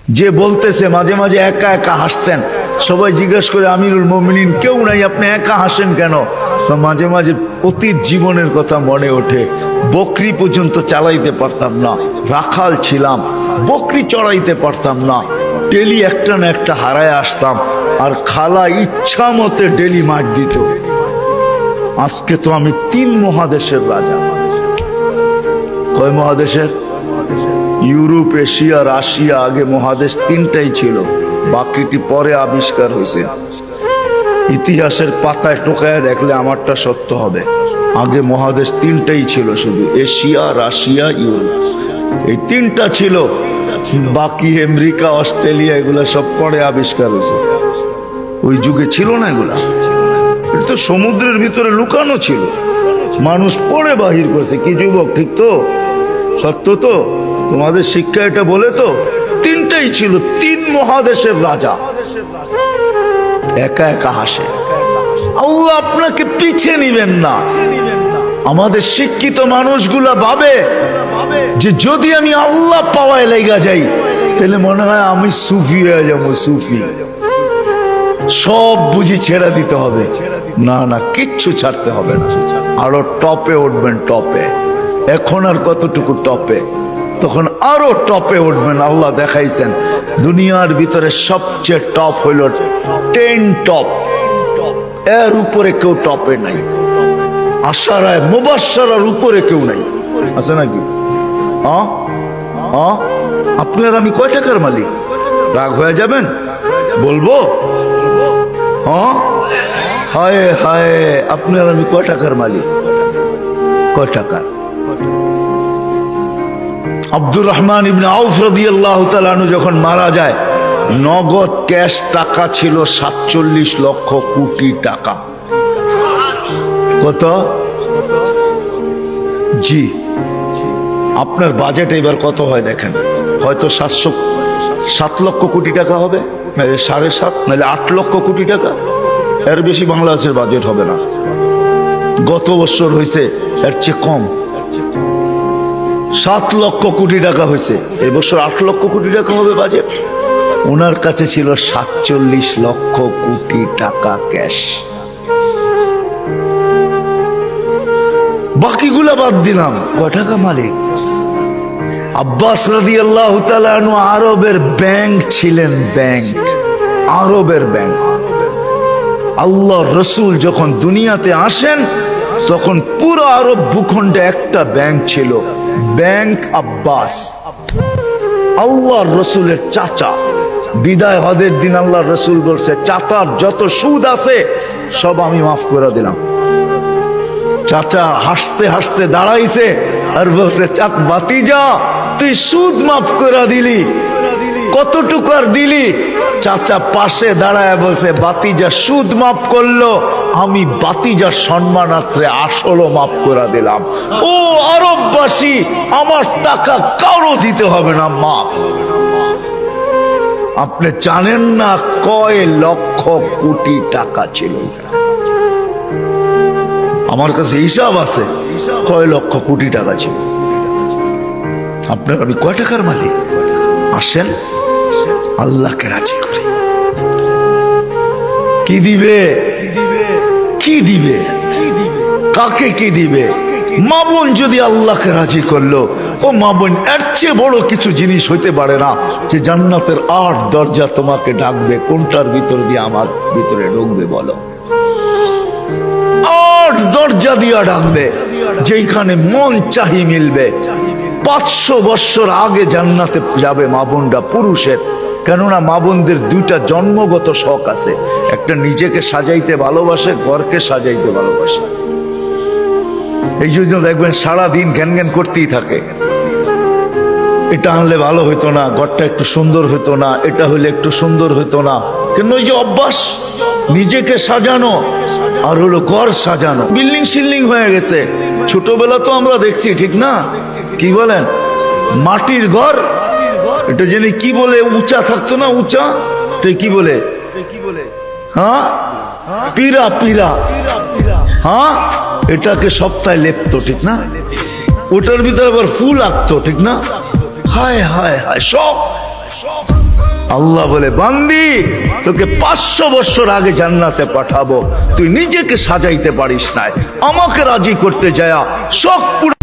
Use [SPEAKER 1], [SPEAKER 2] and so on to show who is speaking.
[SPEAKER 1] যে বলতেছে মাঝে মাঝে একা একা হাসতেন, সবাই জিজ্ঞেস করে আমিরুল মুমিনিন কেউ নাই, আপনি একা হাসেন কেন? তো মাঝে মাঝে অতীত জীবনের কথা মনে ওঠে। বকরি পর্যন্ত চালাইতে পারতাম না, রাখাল ছিলাম, বকরি চড়াইতে পারতাম না, ডেলি একটা না একটা হারায় আসতাম, আর খালা ইচ্ছা মতে ডেলি মার দিত। আজকে তো আমি 3 মহাদেশের রাজা। কয় মহাদেশের? Europe, Asia, Russia. আগে মহাদেশ 3টাই ছিল, বাকিটি পরে আবিষ্কার হয়েছে। ইতিহাসের পাতায় টোকায় দেখলে আমারটা সত্য হবে। আগে মহাদেশ 3টাই ছিল, শুধু এশিয়া, রাশিয়া, ইউরোপ, এই 3টা ছিল। বাকি আমেরিকা, অস্ট্রেলিয়া এগুলা সব পরে আবিষ্কার হয়েছে। ওই যুগে ছিল না এগুলা। এটা তো সমুদ্রের ভিতরে লুকানো ছিল, মানুষ পড়ে বাহির করেছে। কি যুবক, ঠিক তো? সত্য তো? তোমাদের শিক্ষা এটা বলে তো? 3টাই ছিল, 3 মহাদেশের রাজা। একা একা হাসে। আল্লাহ আপনাকে পিছে নিবেন না। আমাদের শিক্ষিত মানুষগুলা ভাবে যে যদি আমি আল্লাহ পাওয়ায় লেগা যাই তাহলে মনে হয় আমি সুফি হয়ে যাবো। সুফি সব বুঝি ছেড়ে দিতে হবে। না না, কিচ্ছু ছাড়তে হবে না, আরো টপে উঠবেন। টপে এখন আর কতটুকু টপে, তখন আরো টপে উঠবেন। আল্লাহ দেখাইছেন দুনিয়ার ভিতরে সবচেয়ে টপ হইল 10 টপ, এর উপরে কেউ টপে নাই। আশারায় মুবাশশারার উপরে কেউ নাই, আছে নাকি? আপনার আমি কয় টাকার মালিক? রাগ হয়ে যাবেন? বলবো? হায় হায়, আপনার আমি কয় টাকার মালিক? কয় টাকার? আব্দুর রহমান ইবনে আউফ রাদিয়াল্লাহু তাআলা আনহু যখন মারা যায়, নগদ ক্যাশ টাকা ছিল 47 লক্ষ কোটি টাকা। কত? জি, আপনার বাজেট এবার কত হয় দেখেন। হয়তো 7 লক্ষ কোটি টাকা হবে, নাহলে 7.5, নাহলে 8 লক্ষ কোটি টাকা। এর বেশি বাংলাদেশের বাজেট হবে না। গত বছর হয়েছে এর চেয়ে কম, 7 লক্ষ কোটি টাকা হয়েছে। এই বছর 8 লক্ষ কোটি টাকা হবে বাজেট। ওনার কাছে ছিল 47 লক্ষ কোটি টাকা ক্যাশ। বাকিগুলা বাদ দিলাম, কয় টাকা মালিক? আব্বাস রাদিয়াল্লাহু তাআলা আনহু আরবের ব্যাংক ছিলেন, ব্যাংক, আরবের ব্যাংক। আল্লাহ রসুল যখন দুনিয়াতে আসেন তখন পুরো আরব ভূখণ্ডে একটা ব্যাংক ছিল, ব্যাংক আব্বাস। আল্লাহ রসুলের চাচা। বিদায় হজের দিন আল্লাহ রসুল বলছে, চাচার যত সুদ আছে সব আমি মাফ করে দিলাম। চাচা হাসতে হাসতে দাঁড়াইছে আর বলছে, চাক বাতিজা, তুই সুদ মাফ করে দিলি, কতটুকু আর দিলি? চাচা পাশে দাঁড়ায় বলছে, বাতিজা সুদ মাফ করলো, আমি বাতিজার সম্মানার্থে আসলও মাফ করে দিলাম। ও আরববাসী, আমার টাকা কারো দিতে হবে না, মাফ। আপনি জানেন না কয় লক্ষ কোটি টাকা ছিল। আমার কাছে হিসাব আছে কয় লক্ষ কোটি টাকা ছিল। আপনার আমি কয় টাকার মালিক? আসেন আল্লাহকে রাজি করি। কি দিবে? কি দিবে? কাকে কি দিবে? মা বোন যদি আল্লাহকে রাজি করলো, ও মা বোন, এর চেয়ে বড় কিছু জিনিস হইতে পারে না যে জান্নাতের 8 দরজা তোমাকে ডাকবে। কোনটার ভিতর দিয়ে আমার ভিতরে ঢুকবে বলো? 8 দরজা দিয়া ডাকবে, যেখানে মন চাহি মিলবে। 500 বছর আগে জান্নাতে যাবে মা বোনরা, পুরুষের। কেননা মা বোনদের 2টা জন্মগত শখ আছে, একটা নিজেকে সাজাইতে ভালোবাসে, ঘরকে সাজাইতে ভালোবাসে। এই জন্য দেখবেন সারাদিন জ্ঞান জ্ঞান করতেই থাকে, এটা আনলে ভালো হইতো না, ঘরটা একটু সুন্দর হইতো না, এটা হইলে একটু সুন্দর হইতো না। কেন? ওই যে অভ্যাস, নিজেকে সাজানো আর হলো ঘর সাজানো। বিল্ডিং সিল্ডিং হয়ে গেছে। ছোটবেলা তো আমরা দেখছি, ঠিক না? কি বলেন? মাটির ঘর, এটা জানি কি বলে, উঁচা থাকতো না, উঁচা, তো কি বলে? হ্যাঁ, পিরা, পিরা। হ্যাঁ, এটাকে সপ্তাহে লেপতো, ঠিক না? ওটার ভিতরে আবার ফুল আঁকতো, ঠিক না? হায় হায় হায়, সব আল্লাহ বলে, বান্দি তোকে 500 বছর আগে জান্নাতে পাঠাবো, তুই নিজেকে সাজাইতে পারিস না, আমাকে রাজি করতে যায় শখ পুরা